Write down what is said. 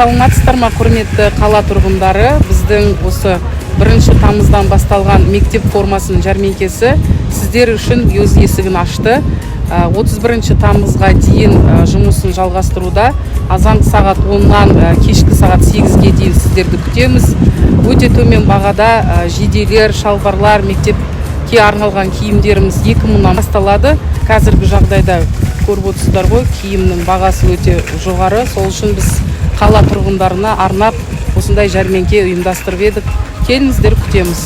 Саламатсыздар ма, құрметті қала тұрғындары? Біздің осы 1 тамыздан басталған мектеп формасының жәрмеңкесі сіздер үшін өз есігін ашты. 31 тамызға дейін жұмысын жалғастыруда. Азан сағат 10-нан кешкі сағат 8-ге дейін сіздерді күтеміз. Өте төмен бағада жейделер, шалбарлар, мектепке арналған киімдеріміз 2000-нан басталады. Қазіргі жағдайда көріп отырсыздар ғой, киімнің бағасы өте жоғары. Сол үшін біз қала тұрғындарына арнап осындай жәрмеңке ұйымдастырып едік. Келіңіздер, күтеміз.